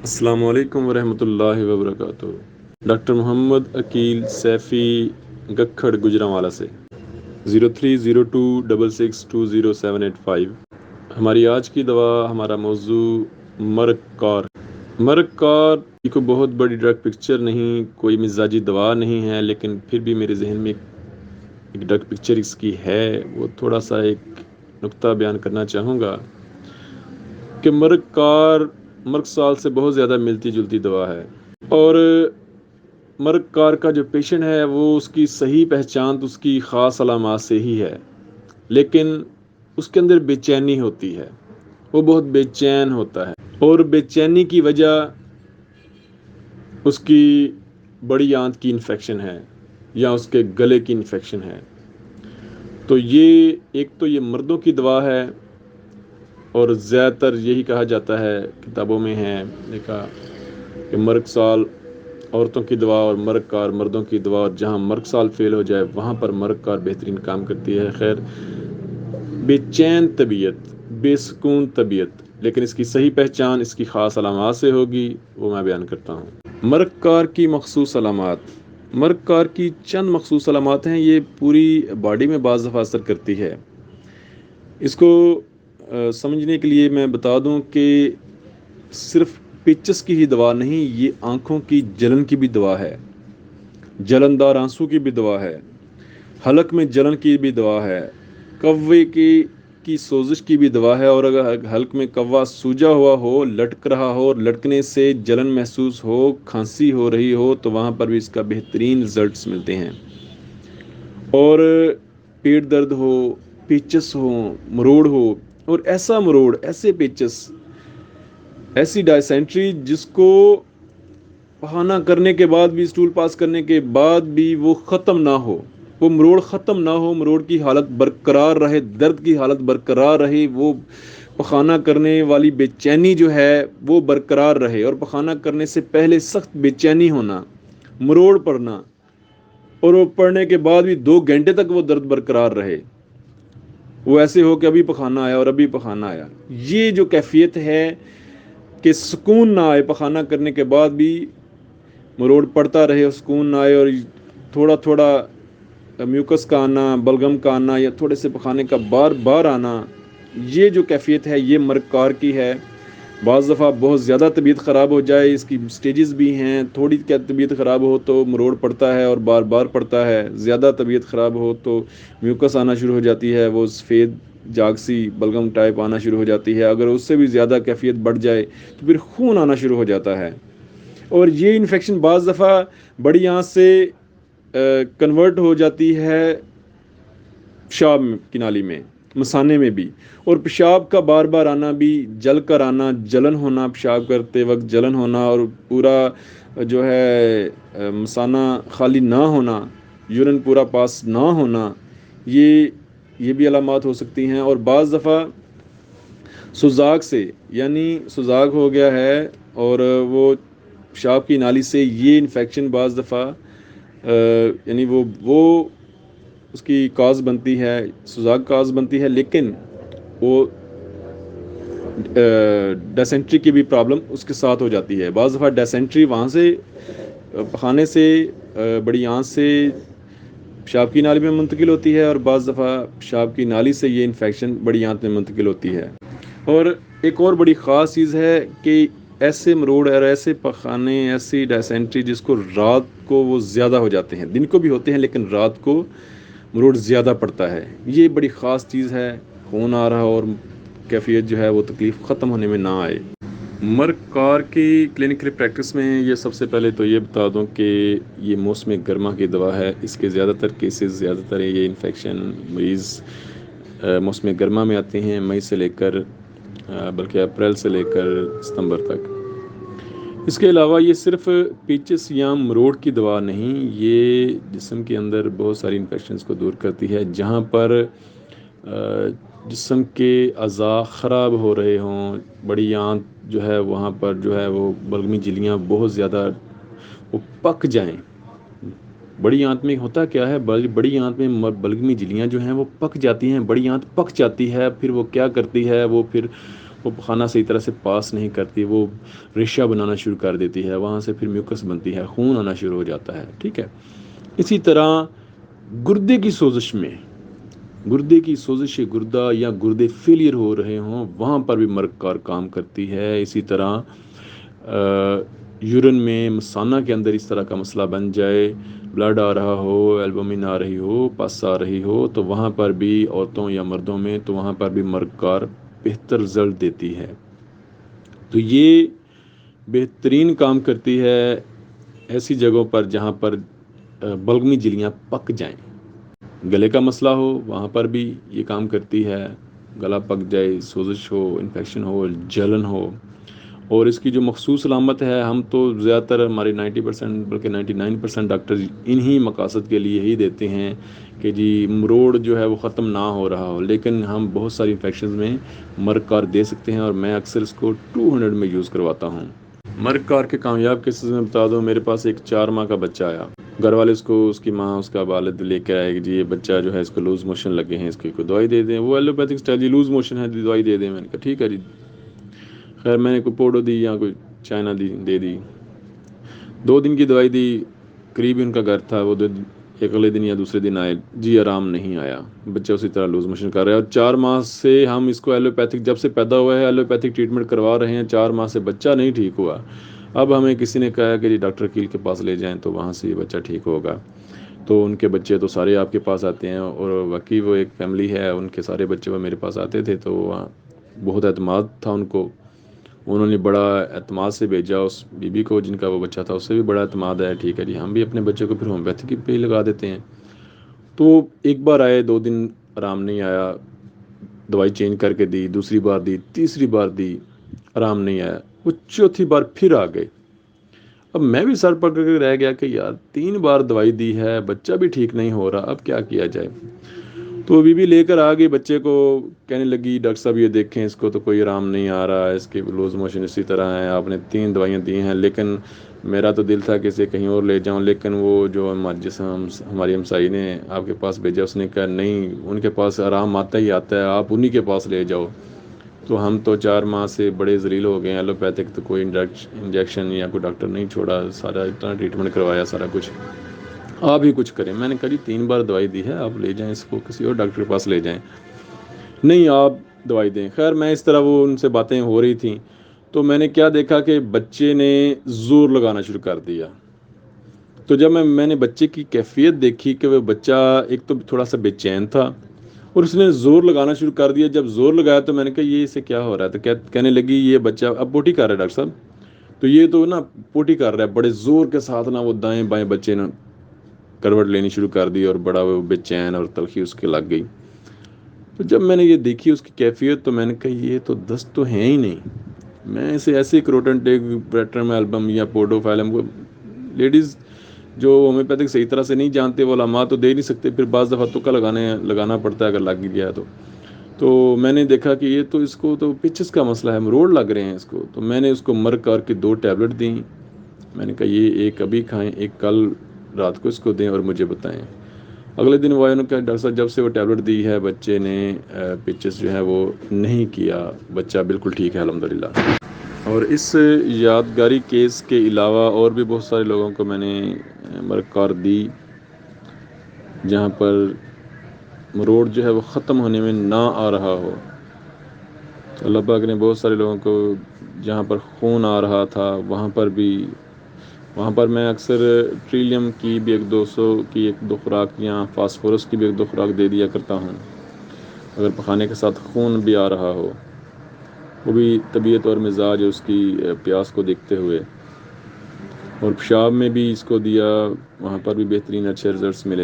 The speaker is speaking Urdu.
السلام علیکم ورحمۃ اللہ وبرکاتہ۔ ڈاکٹر محمد عقیل سیفی گکھڑ گجرانوالہ سے 0302662075۔ ہماری آج کی دوا، ہمارا موضوع مرگ کار۔ مرگ کار کوئی بہت بڑی ڈرگ پکچر نہیں، کوئی مزاجی دوا نہیں ہے، لیکن پھر بھی میرے ذہن میں ایک ڈرگ پکچر اس کی ہے، وہ تھوڑا سا ایک نقطہ بیان کرنا چاہوں گا کہ مرگ کار مرگ سال سے بہت زیادہ ملتی جلتی دوا ہے، اور مرگ کار کا جو پیشنٹ ہے وہ اس کی صحیح پہچان تو اس کی خاص علامات سے ہی ہے، لیکن اس کے اندر بے چینی ہوتی ہے، وہ بہت بے چین ہوتا ہے، اور بے چینی کی وجہ اس کی بڑی آنت کی انفیکشن ہے یا اس کے گلے کی انفیکشن ہے۔ تو یہ مردوں کی دوا ہے، اور زیادہ تر یہی کہا جاتا ہے، کتابوں میں ہے لکھا کہ مرگ سال عورتوں کی دوا اور مرگ کار مردوں کی دوا، اور جہاں مرگ سال فیل ہو جائے وہاں پر مرگ کار بہترین کام کرتی ہے۔ خیر، بے چین طبیعت، بے سکون طبیعت، لیکن اس کی صحیح پہچان اس کی خاص علامات سے ہوگی، وہ میں بیان کرتا ہوں۔ مرگ کار کی مخصوص علامات۔ مرگ کار کی چند مخصوص علامات ہیں، یہ پوری باڈی میں بعض دفعہ اثر کرتی ہے۔ اس کو سمجھنے کے لیے میں بتا دوں کہ صرف پیچس کی ہی دوا نہیں، یہ آنکھوں کی جلن کی بھی دوا ہے، جلندار آنسو کی بھی دوا ہے، حلق میں جلن کی بھی دوا ہے، کوے کی سوزش کی بھی دوا ہے، اور اگر حلق میں کوا سوجا ہوا ہو، لٹک رہا ہو اور لٹکنے سے جلن محسوس ہو، کھانسی ہو رہی ہو، تو وہاں پر بھی اس کا بہترین رزلٹس ملتے ہیں۔ اور پیٹ درد ہو، پیچس ہو، مروڑ ہو، اور ایسا مروڑ، ایسے پیچس، ایسی ڈائسینٹری جس کو پخانہ کرنے کے بعد بھی، اسٹول پاس کرنے کے بعد بھی وہ ختم نہ ہو، وہ مروڑ ختم نہ ہو، مروڑ کی حالت برقرار رہے، درد کی حالت برقرار رہے، وہ پخانہ کرنے والی بے چینی جو ہے وہ برقرار رہے، اور پخانہ کرنے سے پہلے سخت بے چینی ہونا، مروڑ پڑنا، اور وہ پڑنے کے بعد بھی 2 گھنٹے تک وہ درد برقرار رہے، وہ ایسے ہو کہ ابھی پخانہ آیا اور ابھی پخانہ آیا۔ یہ جو کیفیت ہے کہ سکون نہ آئے، پخانہ کرنے کے بعد بھی مروڑ پڑتا رہے اور سکون نہ آئے، اور تھوڑا تھوڑا میوکس کا آنا، بلغم کا آنا، یا تھوڑے سے پخانے کا بار بار آنا، یہ جو کیفیت ہے یہ مرگ کار کی ہے۔ بعض دفعہ بہت زیادہ طبیعت خراب ہو جائے، اس کی سٹیجز بھی ہیں، تھوڑی کیا طبیعت خراب ہو تو مروڑ پڑتا ہے اور بار بار پڑتا ہے، زیادہ طبیعت خراب ہو تو میوکس آنا شروع ہو جاتی ہے، وہ سفید جاگسی بلغم ٹائپ آنا شروع ہو جاتی ہے، اگر اس سے بھی زیادہ کیفیت بڑھ جائے تو پھر خون آنا شروع ہو جاتا ہے، اور یہ انفیکشن بعض دفعہ بڑی آنت سے کنورٹ ہو جاتی ہے پیشاب کی نالی میں، مثانے میں بھی، اور پیشاب کا بار بار آنا بھی، جل کر آنا، جلن ہونا، پیشاب کرتے وقت جلن ہونا، اور پورا جو ہے مثانہ خالی نہ ہونا، یورین پورا پاس نہ ہونا، یہ بھی علامات ہو سکتی ہیں۔ اور بعض دفعہ سوزاک سے، یعنی سوزاک ہو گیا ہے اور وہ پیشاب کی نالی سے یہ انفیکشن بعض دفعہ یعنی وہ اس کی کاز بنتی ہے، سوزاک کاز بنتی ہے، لیکن وہ ڈیسینٹری کی بھی پرابلم اس کے ساتھ ہو جاتی ہے۔ بعض دفعہ ڈیسینٹری وہاں سے پخانے سے بڑی آنت سے پیشاب کی نالی میں منتقل ہوتی ہے، اور بعض دفعہ پیشاب کی نالی سے یہ انفیکشن بڑی آنت میں منتقل ہوتی ہے۔ اور ایک اور بڑی خاص چیز ہے کہ ایسے مروڑ اور ایسے پخانے، ایسی ڈیسینٹری جس کو رات کو وہ زیادہ ہو جاتے ہیں، دن کو بھی ہوتے ہیں لیکن رات کو مروڑ زیادہ پڑتا ہے، یہ بڑی خاص چیز ہے، خون آ رہا اور کیفیت جو ہے وہ تکلیف ختم ہونے میں نہ آئے۔ مرگ کار کی کلینکل پریکٹس میں یہ سب سے پہلے تو یہ بتا دوں کہ یہ موسم گرما کی دوا ہے، اس کے زیادہ تر کیسز، زیادہ تر یہ انفیکشن مریض موسم گرما میں آتے ہیں، مئی سے لے کر بلکہ اپریل سے لے کر ستمبر تک۔ اس کے علاوہ یہ صرف پیچس یا مروڑ کی دوا نہیں، یہ جسم کے اندر بہت ساری انفیکشنز کو دور کرتی ہے، جہاں پر جسم کے اعضاء خراب ہو رہے ہوں، بڑی آنت جو ہے وہاں پر جو ہے وہ بلغمی جھلیاں بہت زیادہ وہ پک جائیں۔ بڑی آنت میں ہوتا کیا ہے، بڑی آنت میں بلغمی جھلیاں جو ہیں وہ پک جاتی ہیں، بڑی آنت پک جاتی ہے، پھر وہ کیا کرتی ہے، وہ پھر وہ پخانہ صحیح طرح سے پاس نہیں کرتی، وہ ریشہ بنانا شروع کر دیتی ہے، وہاں سے پھر میوکس بنتی ہے، خون آنا شروع ہو جاتا ہے، ٹھیک ہے۔ اسی طرح گردے کی سوزش میں، گردے کی سوزش گردہ یا گردے فیلئر ہو رہے ہوں، وہاں پر بھی مرگ کار کام کرتی ہے۔ اسی طرح یورین میں مثانہ کے اندر اس طرح کا مسئلہ بن جائے، بلڈ آ رہا ہو، البومن آ رہی ہو، پس آ رہی ہو، تو وہاں پر بھی عورتوں یا مردوں میں، تو وہاں پر بھی مرگ کار بہتر رزلٹ دیتی ہے۔ تو یہ بہترین کام کرتی ہے ایسی جگہوں پر جہاں پر بلغمی جھلیاں پک جائیں۔ گلے کا مسئلہ ہو، وہاں پر بھی یہ کام کرتی ہے، گلا پک جائے، سوزش ہو، انفیکشن ہو، جلن ہو۔ اور اس کی جو مخصوص علامت ہے، ہم تو زیادہ تر ہمارے 90% بلکہ 99% ڈاکٹر انہی مقاصد کے لیے ہی دیتے ہیں کہ جی مروڑ جو ہے وہ ختم نہ ہو رہا ہو، لیکن ہم بہت ساری انفیکشنز میں مرگ کار دے سکتے ہیں، اور میں اکثر اس کو 200 میں یوز کرواتا ہوں۔ مرگ کار کے کامیاب کیسز میں بتا دوں، میرے پاس ایک 4 ماہ کا بچہ آیا، گھر والے اس کو، اس کی ماں، اس کا والد لے کے آئے کہ جی یہ بچہ جو ہے اس کو لوز موشن لگے ہیں، اس کی کوئی دوائی دے دیں۔ وہ ایلوپیتھک اسٹائل، جی لوز موشن ہے، دوائی دے دیں۔ میں نے کہا ٹھیک ہے جی۔ خیر میں نے کوئی پوڈو دی یا کوئی چائنا دے دی، 2 دن کی دوائی دی، قریب ان کا گھر تھا، وہ اگلے دن یا دوسرے دن آئے، جی آرام نہیں آیا، بچہ اسی طرح لوز موشن کر رہا ہے، اور 4 ماہ سے ہم اس کو ایلوپیتھک، جب سے پیدا ہوا ہے ایلوپیتھک ٹریٹمنٹ کروا رہے ہیں، 4 ماہ سے بچہ نہیں ٹھیک ہوا۔ اب ہمیں کسی نے کہا کہ جی ڈاکٹر کیل کے پاس لے جائیں تو وہاں سے یہ بچہ ٹھیک ہوگا۔ تو ان کے بچے تو سارے آپ کے پاس آتے ہیں، اور واقعی وہ ایک فیملی ہے، ان کے سارے بچے وہ میرے پاس آتے تھے، تو بہت اعتماد تھا ان کو، انہوں نے بڑا اعتماد سے بھیجا اس بی بی کو جن کا وہ بچہ تھا، اس سے بھی بڑا اعتماد ہے، ٹھیک ہے جی ہم بھی اپنے بچے کو پھر ہومیوپیتھی پہ ہی لگا دیتے ہیں۔ تو ایک بار آئے، 2 دن آرام نہیں آیا، دوائی چینج کر کے دی، دوسری بار دی، تیسری بار دی، آرام نہیں آیا، وہ چوتھی بار پھر آ گئے۔ اب میں بھی سر پکڑ کے رہ گیا کہ یار 3 بار دوائی دی ہے، بچہ بھی ٹھیک نہیں ہو رہا، اب کیا کیا جائے۔ تو بیوی لے کر آ گئی بچے کو، کہنے لگی ڈاکٹر صاحب یہ دیکھیں اس کو تو کوئی آرام نہیں آ رہا ہے، اس کے لوز موشن اسی طرح ہے، آپ نے 3 دوائیاں دی ہیں، لیکن میرا تو دل تھا کہ اسے کہیں اور لے جاؤں، لیکن وہ جو ہماری ہمسائی نے آپ کے پاس بھیجا، اس نے کہا نہیں، ان کے پاس آرام آتا ہی آتا ہے، آپ انہی کے پاس لے جاؤ۔ تو ہم تو 4 ماہ سے بڑے ذلیل ہو گئے ہیں، ایلوپیتھک تو کوئی انجیکشن یا کوئی ڈاکٹر نہیں چھوڑا، سارا اتنا ٹریٹمنٹ کروایا، سارا کچھ آپ ہی کچھ کریں۔ میں نے کہا جی 3 بار دوائی دی ہے، آپ لے جائیں اس کو، کسی اور ڈاکٹر کے پاس لے جائیں، نہیں آپ دوائی دیں۔ خیر میں اس طرح، وہ ان سے باتیں ہو رہی تھیں، تو میں نے کیا دیکھا کہ بچے نے زور لگانا شروع کر دیا۔ تو جب میں نے بچے کی کیفیت دیکھی کہ وہ بچہ ایک تو تھوڑا سا بے چین تھا، اور اس نے زور لگانا شروع کر دیا۔ جب زور لگایا تو میں نے کہا یہ اسے کیا ہو رہا ہے، تو کہنے لگی یہ بچہ اب پوٹی کر رہا ہے ڈاکٹر صاحب، تو یہ تو نا پوٹی کر رہا ہے، بڑے زور کے ساتھ نا وہ دائیں بائیں بچے نے کروٹ لینی شروع کر دی، اور بڑا وہ بے چین اور تلخی اس کے لگ گئی۔ تو جب میں نے یہ دیکھی اس کی کیفیت، تو میں نے کہا یہ تو دست تو ہیں ہی نہیں، میں اسے ایسے کروٹن ٹیک پیٹرم البم یا پوڈو فائلم کو، لیڈیز جو ہومیوپیتھک صحیح طرح سے نہیں جانتے وہ علامات تو دے نہیں سکتے، پھر بعض دفعہ تکا لگانا پڑتا ہے اگر لگ گیا تو میں نے دیکھا کہ یہ تو اس کو تو پچس کا مسئلہ ہے، مروڑ لگ رہے ہیں اس کو۔ تو میں نے اس کو مرگ کار کی 2 ٹیبلٹ دیں، میں نے کہا یہ ایک ابھی کھائیں، ایک کل رات کو اس کو دیں اور مجھے بتائیں۔ اگلے دن وہ انہوں نے کہا ڈاکٹر صاحب جب سے وہ ٹیبلٹ دی ہے بچے نے پچس جو ہے وہ نہیں کیا، بچہ بالکل ٹھیک ہے الحمدللہ۔ اور اس یادگاری کیس کے علاوہ اور بھی بہت سارے لوگوں کو میں نے مرگ کار دی جہاں پر مروڑ جو ہے وہ ختم ہونے میں نہ آ رہا ہو۔ تو اللہ پاک نے بہت سارے لوگوں کو، جہاں پر خون آ رہا تھا وہاں پر میں اکثر ٹریلیم کی بھی 100-200 کی 1-2 خوراک، یا فاسفورس کی بھی 1-2 خوراک دے دیا کرتا ہوں، اگر پخانے کے ساتھ خون بھی آ رہا ہو، وہ بھی طبیعت اور مزاج اس کی پیاس کو دیکھتے ہوئے۔ اور پیشاب میں بھی اس کو دیا، وہاں پر بھی بہترین اچھے رزلٹس ملے۔